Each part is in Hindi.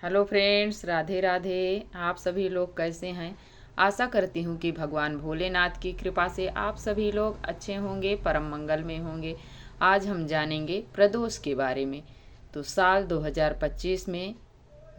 Hello friends, Radhe Radhe. आप सभी लोग कैसे हैं? आशा करती हूँ कि भगवान भोलेनाथ की कृपा से आप सभी लोग अच्छे होंगे, परम मंगल में होंगे। आज हम जानेंगे प्रदोष के बारे में। तो साल 2025 में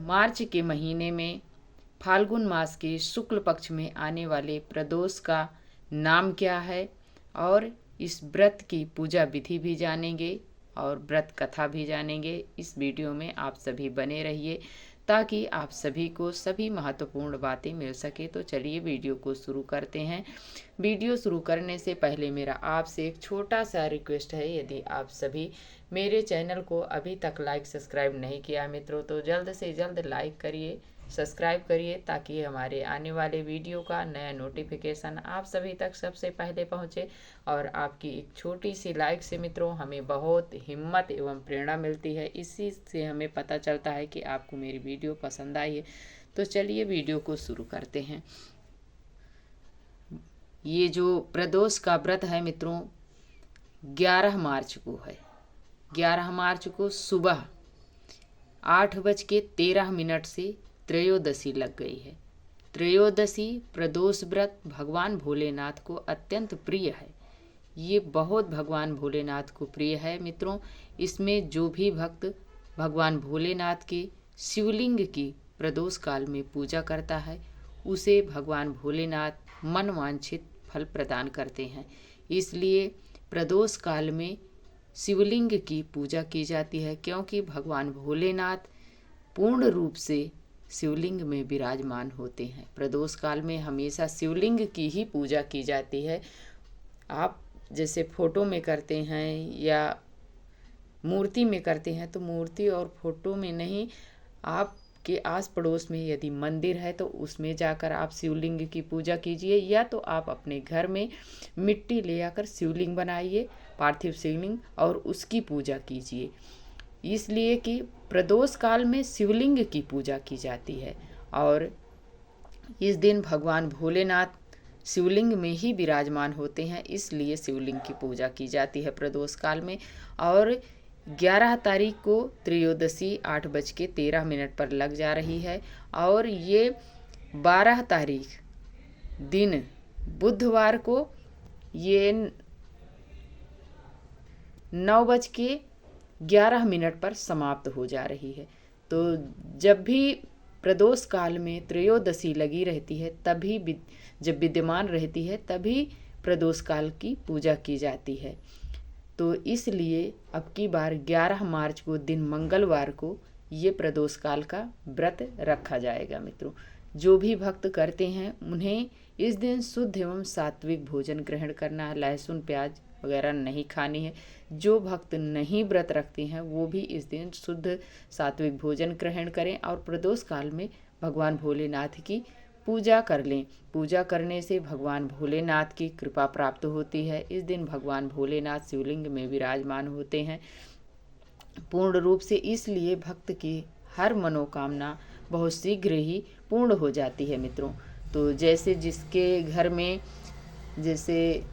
मार्च के महीने में फाल्गुन मास के शुक्ल पक्ष में आने वाले प्रदोष का नाम क्या है और इस व्रत की पूजा विधि भी जानेंगे और व्रत कथा भी जानेंगे। इस वीडियो में आप सभी बने रहिए ताकि आप सभी को सभी महत्वपूर्ण बातें मिल सके। तो चलिए वीडियो को शुरू करते हैं। वीडियो शुरू करने से पहले मेरा आपसे एक छोटा सा रिक्वेस्ट है, यदि आप सभी मेरे चैनल को अभी तक लाइक सब्सक्राइब नहीं किया मित्रों तो जल्द से जल्द लाइक करिए, सब्सक्राइब करिए ताकि हमारे आने वाले वीडियो का नया नोटिफिकेशन आप सभी तक सबसे पहले पहुंचे। और आपकी एक छोटी सी लाइक से मित्रों हमें बहुत हिम्मत एवं प्रेरणा मिलती है। इसी से हमें पता चलता है कि आपको मेरी वीडियो पसंद आई है। तो चलिए वीडियो को शुरू करते हैं। ये जो प्रदोष का व्रत है मित्रों 11 मार्च को है। 11 मार्च को सुबह 8:13 से त्रयोदशी लग गई है। त्रयोदशी प्रदोष व्रत भगवान भोलेनाथ को अत्यंत प्रिय है। ये बहुत भगवान भोलेनाथ को प्रिय है मित्रों। इसमें जो भी भक्त भगवान भोलेनाथ के शिवलिंग की प्रदोष काल में पूजा करता है उसे भगवान भोलेनाथ मनवांछित फल प्रदान करते हैं। इसलिए प्रदोष काल में शिवलिंग की पूजा की जाती है, क्योंकि भगवान भोलेनाथ पूर्ण रूप से शिवलिंग में विराजमान होते हैं। प्रदोष काल में हमेशा शिवलिंग की ही पूजा की जाती है। आप जैसे फोटो में करते हैं या मूर्ति में करते हैं तो मूर्ति और फोटो में नहीं, आपके आस पड़ोस में यदि मंदिर है तो उसमें जाकर आप शिवलिंग की पूजा कीजिए, या तो आप अपने घर में मिट्टी ले आकर शिवलिंग बनाइए, पार्थिव शिवलिंग, और उसकी पूजा कीजिए। इसलिए कि प्रदोष काल में शिवलिंग की पूजा की जाती है और इस दिन भगवान भोलेनाथ शिवलिंग में ही विराजमान होते हैं, इसलिए शिवलिंग की पूजा की जाती है प्रदोष काल में। और 11 तारीख को त्रयोदशी 8:13 पर लग जा रही है और ये 12 तारीख दिन बुधवार को ये 9:11 पर समाप्त हो जा रही है। तो जब भी प्रदोष काल में त्रयोदशी लगी रहती है तभी जब विद्यमान रहती है तभी प्रदोष काल की पूजा की जाती है। तो इसलिए अब की बार 11 मार्च को दिन मंगलवार को ये प्रदोष काल का व्रत रखा जाएगा मित्रों। जो भी भक्त करते हैं उन्हें इस दिन शुद्ध एवं सात्विक भोजन ग्रहण करना है, लहसुन प्याज वगैरह नहीं खानी है। जो भक्त नहीं व्रत रखते हैं वो भी इस दिन शुद्ध सात्विक भोजन ग्रहण करें और प्रदोष काल में भगवान भोलेनाथ की पूजा कर लें। पूजा करने से भगवान भोलेनाथ की कृपा प्राप्त होती है। इस दिन भगवान भोलेनाथ शिवलिंग में विराजमान होते हैं पूर्ण रूप से, इसलिए भक्त की हर मनोकामना बहुत शीघ्र ही पूर्ण हो जाती है मित्रों। तो जैसे जिसके घर में जैसे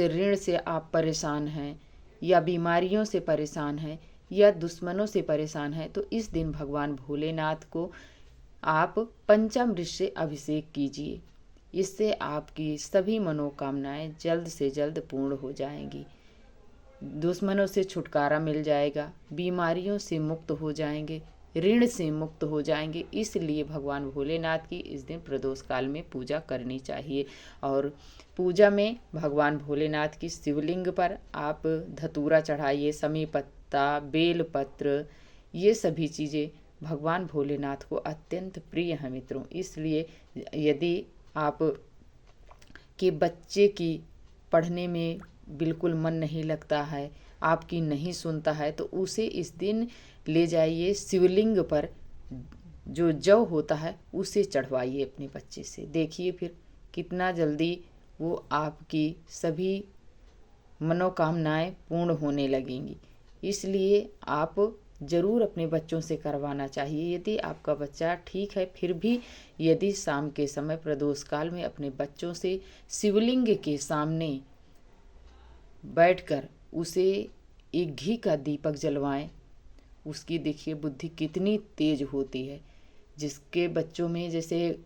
ऋण से आप परेशान हैं या बीमारियों से परेशान हैं या दुश्मनों से परेशान हैं, तो इस दिन भगवान भोलेनाथ को आप पंचामृत से अभिषेक कीजिए। इससे आपकी सभी मनोकामनाएं जल्द से जल्द पूर्ण हो जाएंगी। दुश्मनों से छुटकारा मिल जाएगा, बीमारियों से मुक्त हो जाएंगे, ऋण से मुक्त हो जाएंगे। इसलिए भगवान भोलेनाथ की इस दिन प्रदोष काल में पूजा करनी चाहिए। और पूजा में भगवान भोलेनाथ की शिवलिंग पर आप धतूरा चढ़ाइए, समी पत्ता, बेल पत्र, ये सभी चीज़ें भगवान भोलेनाथ को अत्यंत प्रिय हैं मित्रों। इसलिए यदि आप के बच्चे की पढ़ने में बिल्कुल मन नहीं लगता है, आपकी नहीं सुनता है, तो उसे इस दिन ले जाइए शिवलिंग पर जो जौ होता है उसे चढ़वाइए अपने बच्चे से। देखिए फिर कितना जल्दी वो आपकी सभी मनोकामनाएं पूर्ण होने लगेंगी। इसलिए आप ज़रूर अपने बच्चों से करवाना चाहिए। यदि आपका बच्चा ठीक है फिर भी यदि शाम के समय प्रदोष काल में अपने बच्चों से शिवलिंग के सामने बैठकर उसे एक घी का दीपक जलवाएं उसकी देखिए बुद्धि कितनी तेज होती है। जिसके बच्चों में, जैसे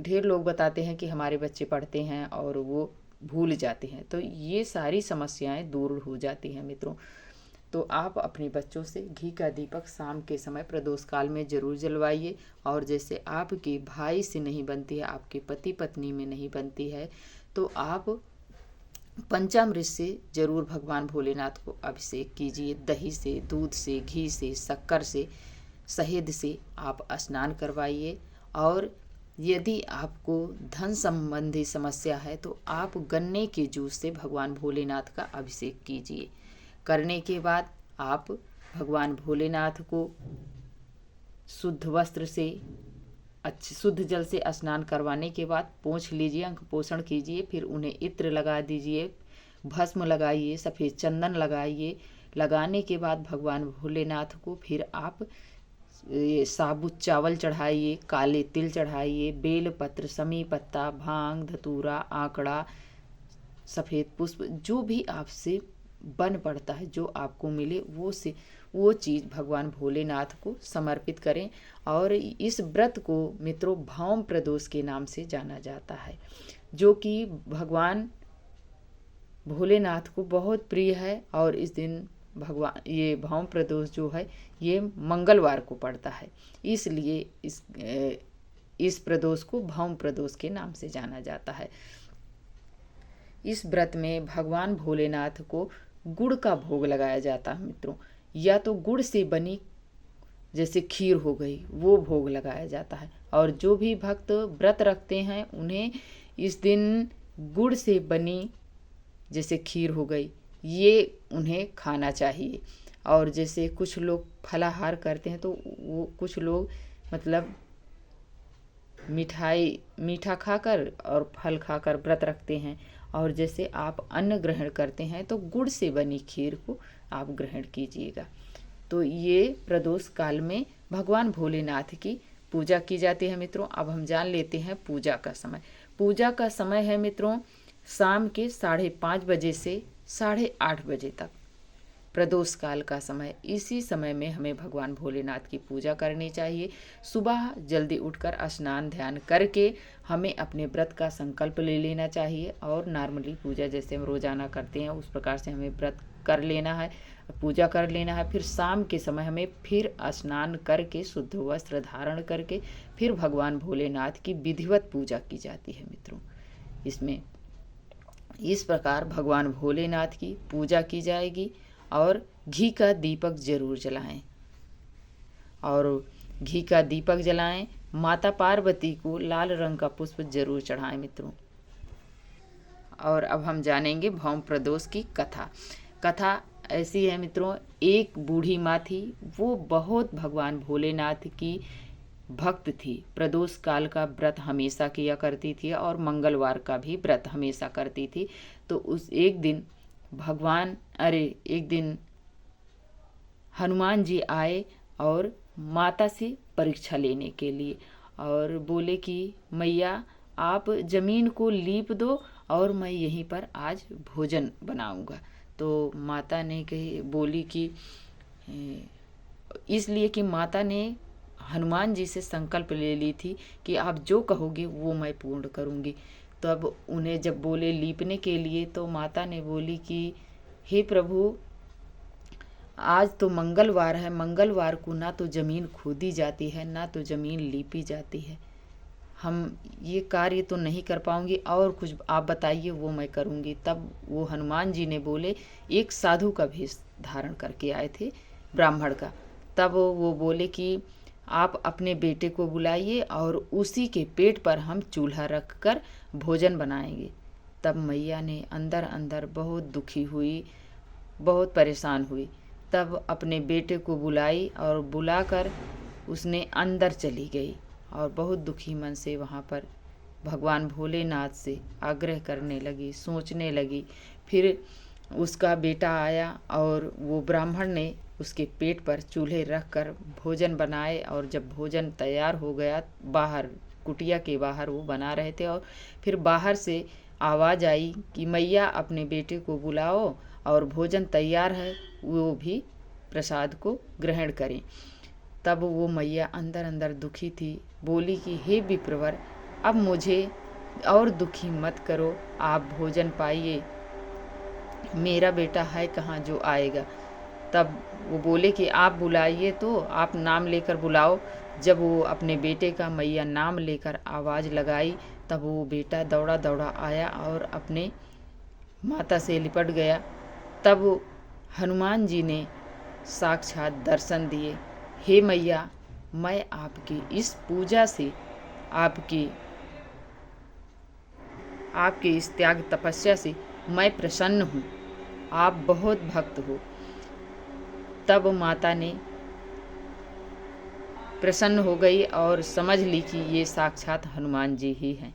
ढेर लोग बताते हैं कि हमारे बच्चे पढ़ते हैं और वो भूल जाते हैं, तो ये सारी समस्याएं दूर हो जाती हैं मित्रों। तो आप अपने बच्चों से घी का दीपक शाम के समय प्रदोष काल में जरूर जलवाइए। और जैसे आपके भाई से नहीं बनती है, आपके पति पत्नी में नहीं बनती है, तो आप पंचामृत से जरूर भगवान भोलेनाथ को अभिषेक कीजिए। दही से, दूध से, घी से, शक्कर से, शहद से आप स्नान करवाइए। और यदि आपको धन संबंधी समस्या है तो आप गन्ने के जूस से भगवान भोलेनाथ का अभिषेक कीजिए। करने के बाद आप भगवान भोलेनाथ को शुद्ध वस्त्र से, अच्छे शुद्ध जल से स्नान करवाने के बाद पोंछ लीजिए, अंक पोषण कीजिए। फिर उन्हें इत्र लगा दीजिए, भस्म लगाइए, सफ़ेद चंदन लगाइए। लगाने के बाद भगवान भोलेनाथ को फिर आप ये साबुत चावल चढ़ाइए, काले तिल चढ़ाइए, बेल पत्र, समी पत्ता, भांग, धतूरा, आंकड़ा, सफ़ेद पुष्प, जो भी आपसे बन पड़ता है, जो आपको मिले वो चीज़ भगवान भोलेनाथ को समर्पित करें। और इस व्रत को मित्रों भौम प्रदोष के नाम से जाना जाता है, जो कि भगवान भोलेनाथ को बहुत प्रिय है। और इस दिन भगवान, ये भौम प्रदोष जो है ये मंगलवार को पड़ता है, इसलिए इस प्रदोष को भौम प्रदोष के नाम से जाना जाता है। इस व्रत में भगवान भोलेनाथ को गुड़ का भोग लगाया जाता है मित्रों। या तो गुड़ से बनी जैसे खीर हो गई, वो भोग लगाया जाता है। और जो भी भक्त व्रत रखते हैं उन्हें इस दिन गुड़ से बनी जैसे खीर हो गई, ये उन्हें खाना चाहिए। और जैसे कुछ लोग फलाहार करते हैं, तो वो कुछ लोग मतलब मीठा खाकर और फल खाकर व्रत रखते हैं। और जैसे आप अन्न ग्रहण करते हैं तो गुड़ से बनी खीर को आप ग्रहण कीजिएगा। तो ये प्रदोष काल में भगवान भोलेनाथ की पूजा की जाती है मित्रों। अब हम जान लेते हैं पूजा का समय। पूजा का समय है मित्रों शाम के 5:30 बजे से 8:30 बजे तक, प्रदोष काल का समय। इसी समय में हमें भगवान भोलेनाथ की पूजा करनी चाहिए। सुबह जल्दी उठकर स्नान ध्यान करके हमें अपने व्रत का संकल्प ले लेना चाहिए। और नॉर्मली पूजा जैसे हम रोजाना करते हैं उस प्रकार से हमें व्रत कर लेना है, पूजा कर लेना है। फिर शाम के समय हमें फिर स्नान करके शुद्ध वस्त्र धारण करके फिर भगवान भोलेनाथ की विधिवत पूजा की जाती है मित्रों। इसमें इस प्रकार भगवान भोलेनाथ की पूजा की जाएगी। और घी का दीपक जरूर जलाएं, और घी का दीपक जलाएं। माता पार्वती को लाल रंग का पुष्प जरूर चढ़ाएं मित्रों। और अब हम जानेंगे भौम प्रदोष की कथा। कथा ऐसी है मित्रों, एक बूढ़ी माँ थी, वो बहुत भगवान भोलेनाथ की भक्त थी। प्रदोष काल का व्रत हमेशा किया करती थी और मंगलवार का भी व्रत हमेशा करती थी। तो एक दिन हनुमान जी आए और माता से परीक्षा लेने के लिए, और बोले कि मैया आप जमीन को लीप दो और मैं यहीं पर आज भोजन बनाऊंगा। तो माता ने बोली कि इसलिए कि माता ने हनुमान जी से संकल्प ले ली थी कि आप जो कहोगे वो मैं पूर्ण करूंगी। तो अब उन्हें जब बोले लीपने के लिए, तो माता ने बोली कि हे प्रभु, आज तो मंगलवार है, मंगलवार को ना तो ज़मीन खोदी जाती है ना तो ज़मीन लीपी जाती है, हम ये कार्य तो नहीं कर पाऊंगी, और कुछ आप बताइए वो मैं करूंगी। तब वो हनुमान जी ने बोले, एक साधु का भेष धारण करके आए थे, ब्राह्मण का। तब वो बोले कि आप अपने बेटे को बुलाइए और उसी के पेट पर हम चूल्हा रख कर भोजन बनाएंगे। तब मैया ने अंदर अंदर बहुत दुखी हुई, बहुत परेशान हुई। तब अपने बेटे को बुलाई और बुलाकर उसने अंदर चली गई और बहुत दुखी मन से वहाँ पर भगवान भोलेनाथ से आग्रह करने लगी, सोचने लगी। फिर उसका बेटा आया और वो ब्राह्मण ने उसके पेट पर चूल्हे रख कर भोजन बनाए। और जब भोजन तैयार हो गया, बाहर कुटिया के बाहर वो बना रहे थे, और फिर बाहर से आवाज़ आई कि मैया अपने बेटे को बुलाओ और भोजन तैयार है, वो भी प्रसाद को ग्रहण करें। तब वो मैया अंदर अंदर दुखी थी, बोली कि हे विप्रवर, अब मुझे और दुखी मत करो, आप भोजन पाइए, मेरा बेटा है कहाँ जो आएगा। तब वो बोले कि आप बुलाइए, तो आप नाम लेकर बुलाओ। जब वो अपने बेटे का मैया नाम लेकर आवाज़ लगाई, तब वो बेटा दौड़ा दौड़ा आया और अपने माता से लिपट गया। तब हनुमान जी ने साक्षात दर्शन दिए। हे मैया, मैं आपकी इस पूजा से, आपकी इस त्याग तपस्या से मैं प्रसन्न हूँ, आप बहुत भक्त हो। तब माता ने प्रसन्न हो गई और समझ ली कि ये साक्षात हनुमान जी ही हैं।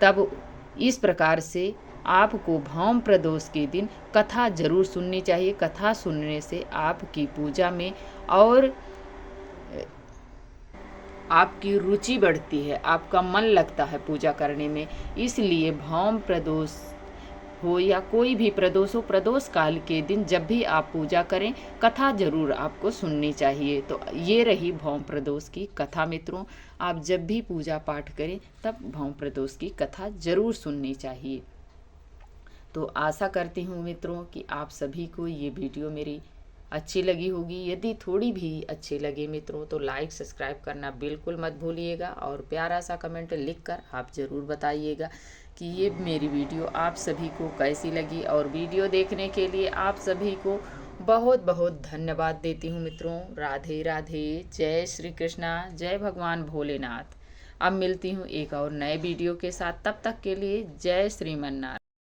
तब इस प्रकार से आपको भौम प्रदोष के दिन कथा जरूर सुननी चाहिए। कथा सुनने से आपकी पूजा में और आपकी रुचि बढ़ती है, आपका मन लगता है पूजा करने में। इसलिए भौम प्रदोष हो या कोई भी प्रदोष हो, प्रदोष काल के दिन जब भी आप पूजा करें, कथा जरूर आपको सुननी चाहिए। तो ये रही भौम प्रदोष की कथा मित्रों। आप जब भी पूजा पाठ करें तब भौम प्रदोष की कथा जरूर सुननी चाहिए। तो आशा करती हूँ मित्रों कि आप सभी को ये वीडियो मेरी अच्छी लगी होगी। यदि थोड़ी भी अच्छी लगे मित्रों तो लाइक सब्सक्राइब करना बिल्कुल मत भूलिएगा और प्यारा सा कमेंट लिखकर आप ज़रूर बताइएगा कि ये मेरी वीडियो आप सभी को कैसी लगी। और वीडियो देखने के लिए आप सभी को बहुत बहुत धन्यवाद देती हूँ मित्रों। राधे राधे, जय श्री कृष्णा, जय भगवान भोलेनाथ। अब मिलती हूँ एक और नए वीडियो के साथ, तब तक के लिए जय श्रीमन्नारायण।